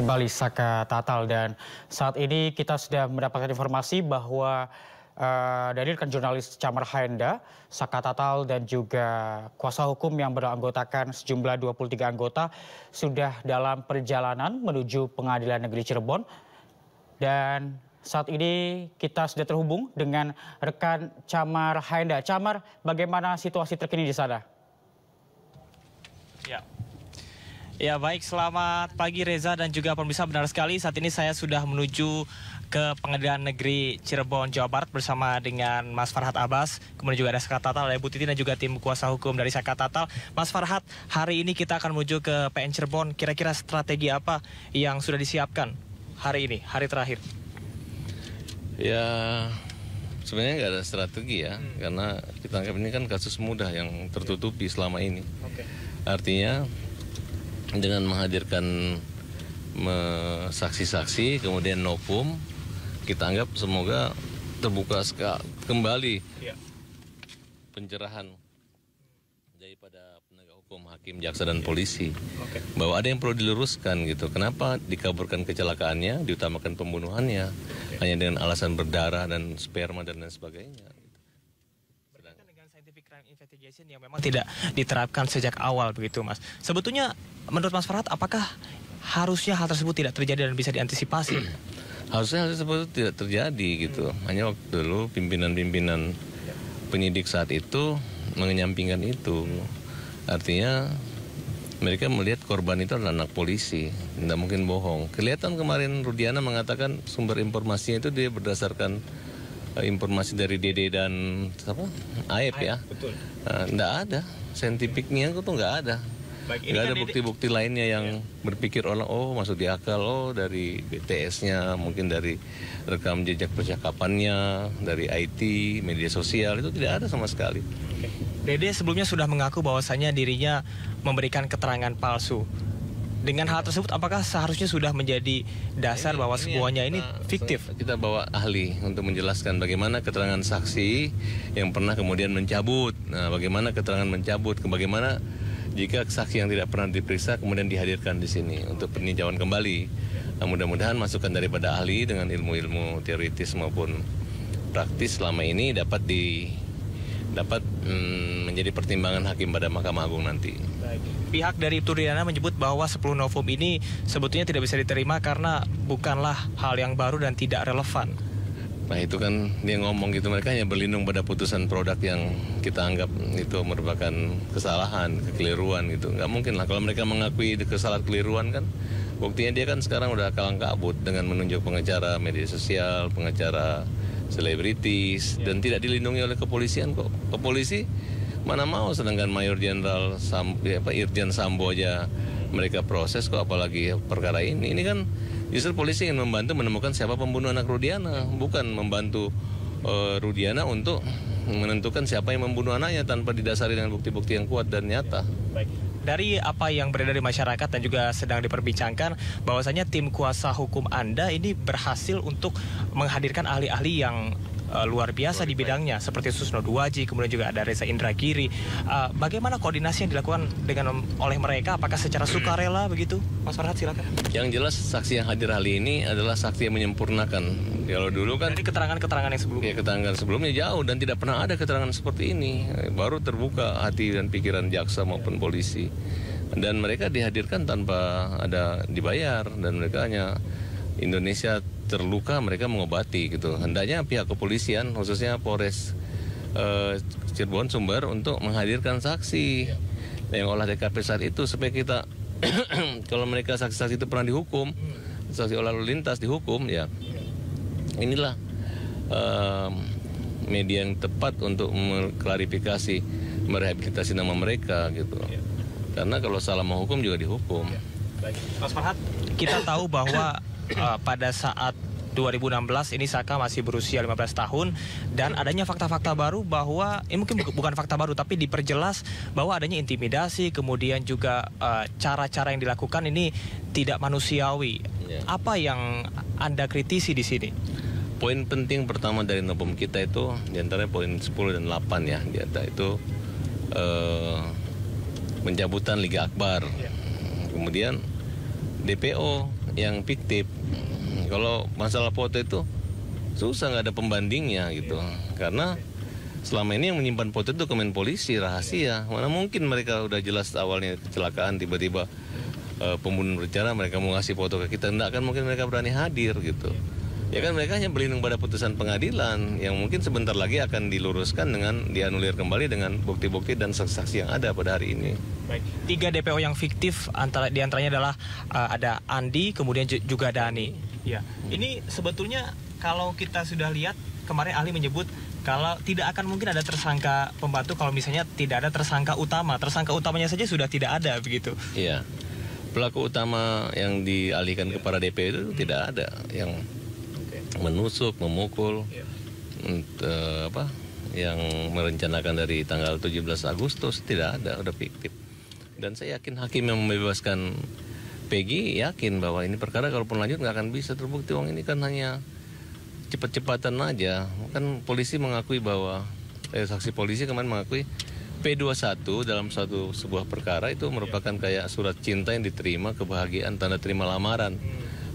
kembali Saka Tatal, dan saat ini kita sudah mendapatkan informasi bahwa dari rekan jurnalis Chamar Haenda, Saka Tatal dan juga kuasa hukum yang beranggotakan sejumlah 23 anggota sudah dalam perjalanan menuju Pengadilan Negeri Cirebon. Dan saat ini kita sudah terhubung dengan rekan Chamar Haenda. Chamar, bagaimana situasi terkini di sana? Ya baik, selamat pagi Reza dan juga pemirsa. Benar sekali, saat ini saya sudah menuju ke Pengadilan Negeri Cirebon, Jawa Barat bersama dengan Mas Farhad Abbas. Kemudian juga ada Saka Tatal, ada Bu Titi dan juga tim kuasa hukum dari Saka Tatal. Mas Farhad, hari ini kita akan menuju ke PN Cirebon. Kira-kira strategi apa yang sudah disiapkan hari ini, hari terakhir? Ya, sebenarnya nggak ada strategi ya, karena kita anggap ini kan kasus mudah yang tertutupi selama ini. Artinya dengan menghadirkan saksi-saksi, kemudian novum, kita anggap semoga terbuka kembali pencerahan daripada penegak hukum, hakim, jaksa, dan polisi. Bahwa ada yang perlu diluruskan gitu. Kenapa dikaburkan kecelakaannya, diutamakan pembunuhannya, hanya dengan alasan berdarah dan sperma dan lain sebagainya. Investigation yang memang tidak diterapkan sejak awal begitu, Mas. Sebetulnya menurut Mas Farhad, apakah harusnya hal tersebut tidak terjadi dan bisa diantisipasi? Harusnya hal tersebut tidak terjadi gitu. Hanya waktu dulu pimpinan-pimpinan penyidik saat itu menyampingkan itu. Artinya mereka melihat korban itu adalah anak polisi, tidak mungkin bohong. Kelihatan kemarin Rudiana mengatakan sumber informasinya itu dia berdasarkan informasi dari Dede dan Aep ya. Nggak ada, saintifiknya itu nggak ada. Nggak ada bukti-bukti lainnya yang berpikir orang, oh masuk di akal, oh dari BTS-nya, mungkin dari rekam jejak percakapannya, dari IT, media sosial, itu tidak ada sama sekali. Dede sebelumnya sudah mengaku bahwasannya dirinya memberikan keterangan palsu. Dengan hal tersebut, apakah seharusnya sudah menjadi dasar bahwa semuanya ini fiktif? Kita bawa ahli untuk menjelaskan bagaimana keterangan saksi yang pernah kemudian mencabut. Nah, bagaimana keterangan mencabut, bagaimana jika saksi yang tidak pernah diperiksa kemudian dihadirkan di sini untuk peninjauan kembali. Nah, mudah-mudahan masukan daripada ahli dengan ilmu-ilmu teoritis maupun praktis selama ini dapat menjadi pertimbangan hakim pada Mahkamah Agung nanti. Pihak dari Rudiana menyebut bahwa 10 novum ini sebetulnya tidak bisa diterima karena bukanlah hal yang baru dan tidak relevan. Nah itu kan dia ngomong gitu, mereka hanya berlindung pada putusan produk yang kita anggap itu merupakan kesalahan, kekeliruan gitu. Nggak mungkin lah kalau mereka mengakui kesalahan keliruan kan. Buktinya dia kan sekarang udah kalang kabut dengan menunjuk pengacara media sosial, pengacara selebritis, dan tidak dilindungi oleh kepolisian kok. Kepolisi mana mau, sedangkan Mayor Jenderal Irjen Sambo aja mereka proses kok, apalagi perkara ini. Ini kan justru polisi ingin membantu menemukan siapa pembunuh anak Rudiana, bukan membantu Rudiana untuk menentukan siapa yang membunuh anaknya tanpa didasari dengan bukti-bukti yang kuat dan nyata. Baik. Dari apa yang beredar di masyarakat dan juga sedang diperbincangkan, bahwasanya tim kuasa hukum Anda ini berhasil untuk menghadirkan ahli-ahli yang luar biasa di bidangnya, seperti Susno Duwaji, kemudian juga ada Reza Indragiri. Bagaimana koordinasi yang dilakukan oleh mereka? Apakah secara sukarela begitu? Mas Farhad, silakan. Yang jelas saksi yang hadir hari ini adalah saksi yang menyempurnakan. Kalau dulu kan dari keterangan-keterangan yang sebelumnya. Ya, keterangan sebelumnya jauh dan tidak pernah ada keterangan seperti ini. Baru terbuka hati dan pikiran jaksa maupun polisi. Dan mereka dihadirkan tanpa ada dibayar, dan mereka hanya Indonesia terluka, mereka mengobati gitu. Hendaknya pihak kepolisian, khususnya Polres Cirebon Sumber, untuk menghadirkan saksi yang olah TKP saat itu, supaya kita kalau mereka saksi-saksi itu pernah dihukum, saksi olah lalu lintas dihukum, ya inilah media yang tepat untuk mengklarifikasi, merehabilitasi nama mereka gitu. Karena kalau salah menghukum juga dihukum. Mas Farhad, kita tahu bahwa pada saat 2016 ini Saka masih berusia 15 tahun, dan adanya fakta-fakta baru bahwa mungkin bukan fakta baru tapi diperjelas bahwa adanya intimidasi, kemudian juga cara-cara yang dilakukan ini tidak manusiawi. Apa yang Anda kritisi di sini? Poin penting pertama dari novum kita itu diantaranya poin 10 dan 8 ya, itu pencabutan Liga Akbar. Kemudian DPO yang fiktif. Kalau masalah foto itu susah, nggak ada pembandingnya gitu. Karena selama ini yang menyimpan foto itu dokumen polisi rahasia. Mana mungkin mereka udah jelas awalnya kecelakaan, tiba-tiba pembunuhan berencana mereka mau ngasih foto ke kita. Enggak kan mungkin mereka berani hadir gitu. Ya kan mereka hanya berlindung pada putusan pengadilan yang mungkin sebentar lagi akan diluruskan dengan dianulir kembali dengan bukti-bukti dan saksi-saksi yang ada pada hari ini. Baik. 3 DPO yang fiktif diantaranya adalah ada Andi, kemudian juga Dani. Ya. Ini sebetulnya kalau kita sudah lihat kemarin ahli menyebut kalau tidak akan mungkin ada tersangka pembantu kalau misalnya tidak ada tersangka utama. Tersangka utamanya saja sudah tidak ada begitu. Iya. Pelaku utama yang dialihkan kepada DPO itu tidak ada yang menusuk, memukul, yang merencanakan dari tanggal 17 Agustus tidak ada, udah fiktif. Dan saya yakin hakim yang membebaskan Peggy yakin bahwa ini perkara kalaupun lanjut nggak akan bisa terbukti. Uang ini kan hanya cepat-cepatan aja. Kan polisi mengakui bahwa saksi polisi kemarin mengakui P21 dalam sebuah perkara itu merupakan kayak surat cinta yang diterima, kebahagiaan, tanda terima lamaran.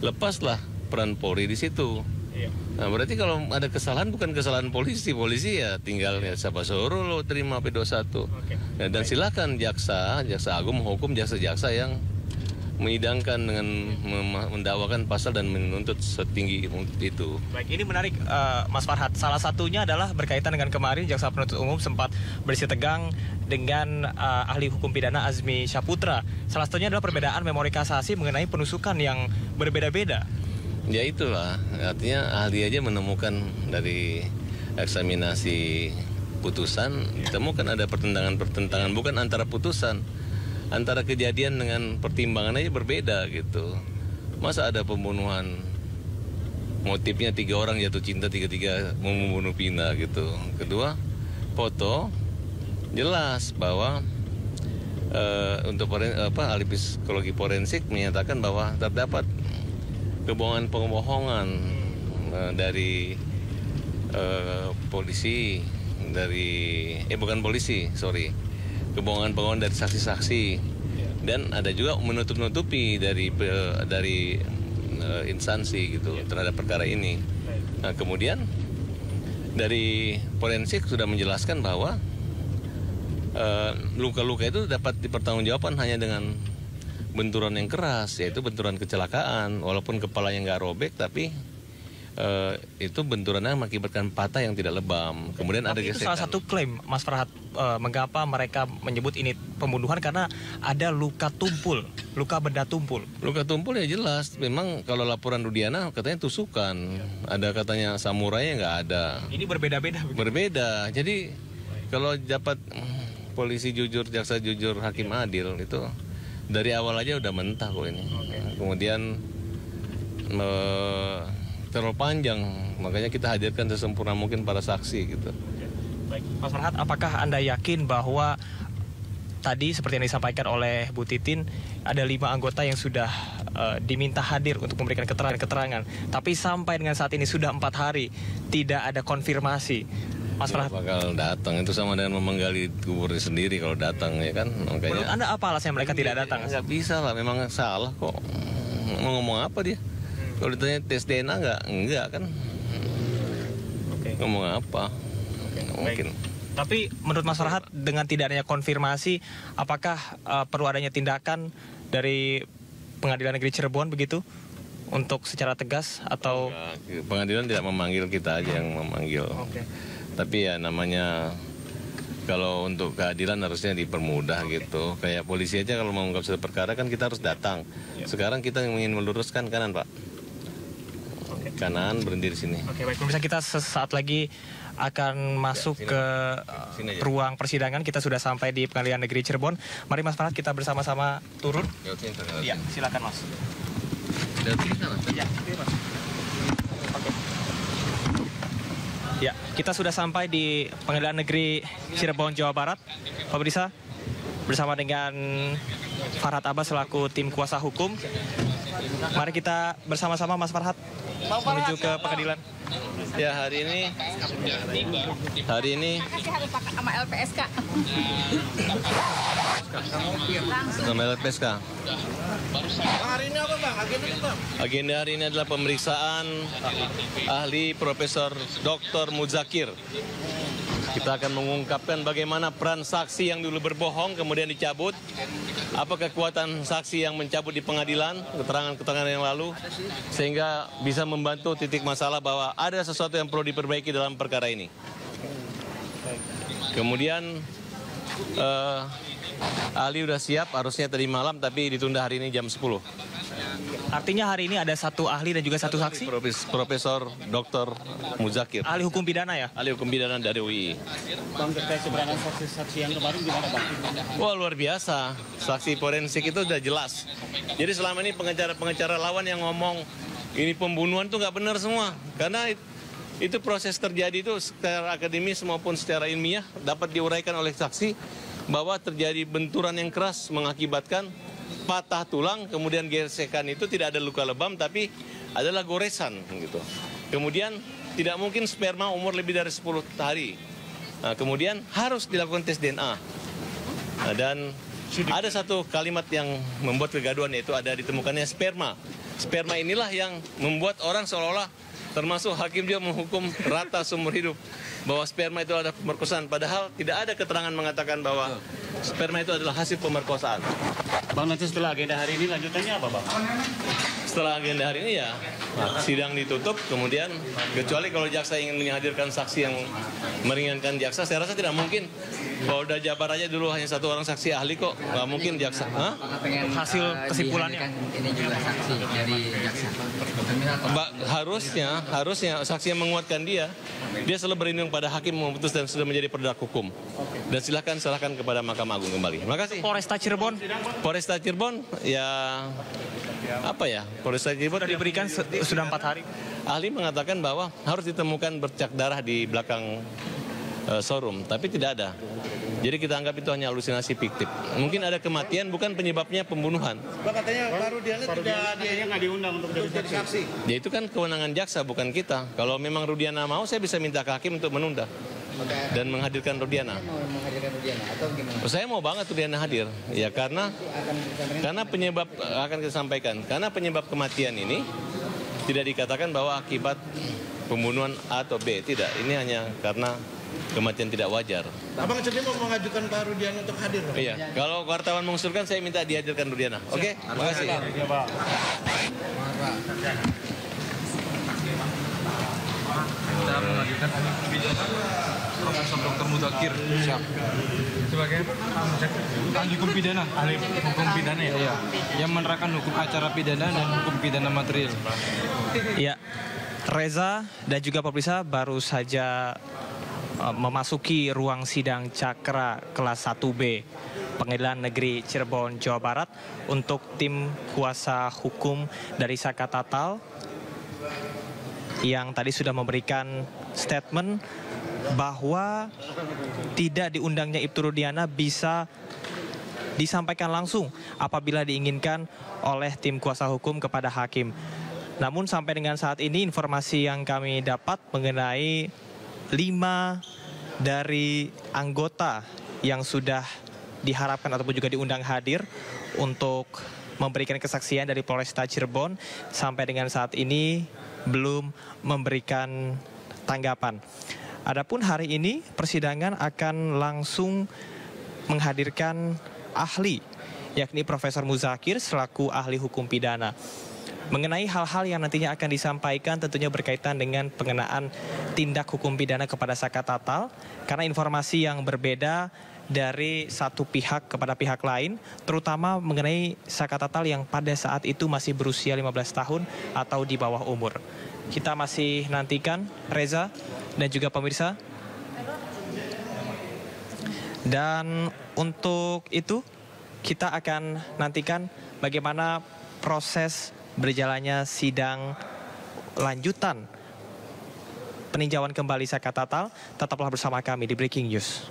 Lepaslah peran Polri di situ. Nah, berarti kalau ada kesalahan bukan kesalahan polisi ya tinggal ya siapa suruh lo terima P21. Ya, dan silakan jaksa agung menghukum jaksa-jaksa yang menyidangkan dengan mendakwakan pasal dan menuntut setinggi itu. Baik, ini menarik Mas Farhad. Salah satunya adalah berkaitan dengan kemarin jaksa penuntut umum sempat bersih tegang dengan ahli hukum pidana Azmi Syaputra. Salah satunya adalah perbedaan memori kasasi mengenai penusukan yang berbeda-beda. Ya itulah, artinya ahli aja menemukan dari eksaminasi putusan, ditemukan ada pertentangan bukan antara putusan, antara kejadian dengan pertimbangan aja berbeda gitu. Masa ada pembunuhan, motifnya 3 orang jatuh cinta, 3 mau membunuh Vina gitu. Kedua, foto jelas bahwa untuk ahli psikologi forensik menyatakan bahwa terdapat kebohongan dari polisi, kebohongan dari saksi-saksi, dan ada juga menutup-nutupi dari instansi gitu terhadap perkara ini. Nah, kemudian dari forensik sudah menjelaskan bahwa luka-luka itu dapat dipertanggungjawabkan hanya dengan benturan yang keras, yaitu benturan kecelakaan. Walaupun kepalanya nggak robek, tapi itu benturannya mengakibatkan patah yang tidak lebam. Kemudian tapi ada itu gesekan. salah satu klaim, Mas Farhad, mengapa mereka menyebut ini pembunuhan karena ada luka tumpul, luka benda tumpul. Luka tumpul ya jelas. Memang kalau laporan Rudiana katanya tusukan, ada katanya samurai nggak ada. Ini berbeda-beda. Berbeda. Jadi kalau dapat polisi jujur, jaksa jujur, hakim adil itu dari awal aja udah mentah kok ini. Kemudian terlalu panjang, makanya kita hadirkan sesempurna mungkin para saksi gitu. Baik, Mas Farhad, apakah Anda yakin bahwa tadi seperti yang disampaikan oleh Bu Titin ada 5 anggota yang sudah diminta hadir untuk memberikan keterangan, tapi sampai dengan saat ini sudah 4 hari tidak ada konfirmasi? Mas Farhad bakal datang, itu sama dengan memenggali gubernur sendiri kalau datang ya kan. Makanya, menurut Anda apa alasan mereka tidak datang? Nggak bisa lah, memang salah kok. Mau ngomong apa dia? Kalau ditanya tes DNA enggak kan? Ngomong apa? Mungkin. Tapi menurut Mas Farhad dengan tidak adanya konfirmasi, apakah perlu adanya tindakan dari Pengadilan Negeri Cirebon begitu untuk secara tegas atau? Pengadilan tidak memanggil, kita aja yang memanggil. Tapi ya namanya kalau untuk keadilan harusnya dipermudah gitu. Kayak polisi aja kalau mengungkap suatu perkara kan kita harus datang. Sekarang kita ingin meluruskan kanan, Pak. Kanan, berhenti di sini. Oke, baik. Pemirsa, kita sesaat lagi akan masuk ke ruang persidangan. Kita sudah sampai di Pengadilan Negeri Cirebon. Mari Mas Farhad, kita bersama-sama turun. Iya, silakan Mas. Ya, Mas. Oke. Ya, kita sudah sampai di Pengadilan Negeri Cirebon, Jawa Barat. Pemirsa, bersama dengan Farhad Abbas selaku tim kuasa hukum. Mari kita bersama-sama Mas Farhad menuju ke pengadilan. Ya, hari ini Masih harus pakai sama LPSK. sama LPSK. Hari ini apa Bang? Agendanya Bang? Agenda hari ini adalah pemeriksaan ahli Profesor Dr. Muzakir. Kita akan mengungkapkan bagaimana peran saksi yang dulu berbohong kemudian dicabut, apa kekuatan saksi yang mencabut di pengadilan, keterangan-keterangan yang lalu, sehingga bisa membantu titik masalah bahwa ada sesuatu yang perlu diperbaiki dalam perkara ini. Kemudian ahli udah siap, harusnya tadi malam tapi ditunda hari ini jam 10. Artinya hari ini ada satu ahli dan juga satu saksi? Profesor Dr. Muzakir. Ahli hukum pidana ya? Ahli hukum pidana dari UI. Bang, terkait keberadaan saksi-saksi yang kemarin gimana Bang? Wah, luar biasa. Saksi forensik itu udah jelas. Jadi selama ini pengacara lawan yang ngomong ini pembunuhan tuh nggak benar semua. Karena itu proses terjadi itu secara akademis maupun secara ilmiah dapat diuraikan oleh saksi bahwa terjadi benturan yang keras mengakibatkan patah tulang, kemudian gesekan itu tidak ada luka lebam tapi adalah goresan gitu. Kemudian tidak mungkin sperma umur lebih dari 10 hari. Nah, kemudian harus dilakukan tes DNA. Nah, dan ada satu kalimat yang membuat kegaduhan, yaitu ada ditemukannya sperma. Sperma inilah yang membuat orang seolah-olah, termasuk hakim juga menghukum rata seumur hidup bahwa sperma itu ada pemerkosaan, padahal tidak ada keterangan mengatakan bahwa sperma itu adalah hasil pemerkosaan. Bang, nanti setelah agenda hari ini lanjutannya apa Bang? Setelah agenda hari ini ya sidang ditutup, kemudian kecuali kalau jaksa ingin menghadirkan saksi yang meringankan jaksa, saya rasa tidak mungkin. Polda Jabar aja dulu hanya satu orang saksi ahli kok, nggak mungkin jaksa. Hasil kesimpulannya ini juga saksi dari jaksa. Harusnya saksi yang menguatkan dia selalu berlindung pada hakim memutus dan sudah menjadi produk hukum. Dan silahkan serahkan kepada Mahkamah Agung kembali. Terima kasih. Polresta Cirebon. Polresta Cirebon ya apa ya? Polresta Cirebon Sudah diberikan sudah 4 hari. Ahli mengatakan bahwa harus ditemukan bercak darah di belakang showroom, tapi tidak ada. Jadi kita anggap itu hanya halusinasi fiktif. Mungkin ada kematian, bukan penyebabnya pembunuhan. Bang, katanya Pak Rudiana nggak diundang untuk jadi saksi. Ya itu kan kewenangan jaksa, bukan kita. Kalau memang Rudiana mau, saya bisa minta ke hakim untuk menunda dan menghadirkan Rudiana. Mau menghadirkan Rudiana atau gimana? Saya mau banget Rudiana hadir. Ya karena penyebab akan kita sampaikan. Karena penyebab kematian ini tidak dikatakan bahwa akibat pembunuhan A atau B, tidak. Ini hanya karena kematian tidak wajar. Abang jadi mau mengajukan Pak Rudiana untuk hadir? Bang? Iya, kalau wartawan mengusulkan saya minta dihadirkan Rudiana. Oke, terima kasih. Iya Pak. Kita mengajukan Profesor Dr. Muzakir. Siap. Sebagai ahli hukum pidana. Ahli hukum pidana ya? Iya. Yang menerapkan hukum acara pidana dan hukum pidana material. Iya. Reza dan juga pemirsa baru saja memasuki ruang sidang Cakra kelas 1B Pengadilan Negeri Cirebon, Jawa Barat untuk tim kuasa hukum dari Saka Tatal yang tadi sudah memberikan statement bahwa tidak diundangnya Ibtu Rudiana bisa disampaikan langsung apabila diinginkan oleh tim kuasa hukum kepada hakim. Namun sampai dengan saat ini informasi yang kami dapat mengenai 5 dari anggota yang sudah diharapkan ataupun juga diundang hadir untuk memberikan kesaksian dari Polresta Cirebon sampai dengan saat ini belum memberikan tanggapan. Adapun hari ini persidangan akan langsung menghadirkan ahli, yakni Profesor Muzakir selaku ahli hukum pidana. Mengenai hal-hal yang nantinya akan disampaikan tentunya berkaitan dengan pengenaan tindak hukum pidana kepada Saka Tatal, karena informasi yang berbeda dari satu pihak kepada pihak lain, terutama mengenai Saka Tatal yang pada saat itu masih berusia 15 tahun atau di bawah umur. Kita masih nantikan, Reza dan juga pemirsa. Dan untuk itu kita akan nantikan bagaimana proses berjalannya sidang lanjutan peninjauan kembali Saka Tatal. Tetaplah bersama kami di Breaking News.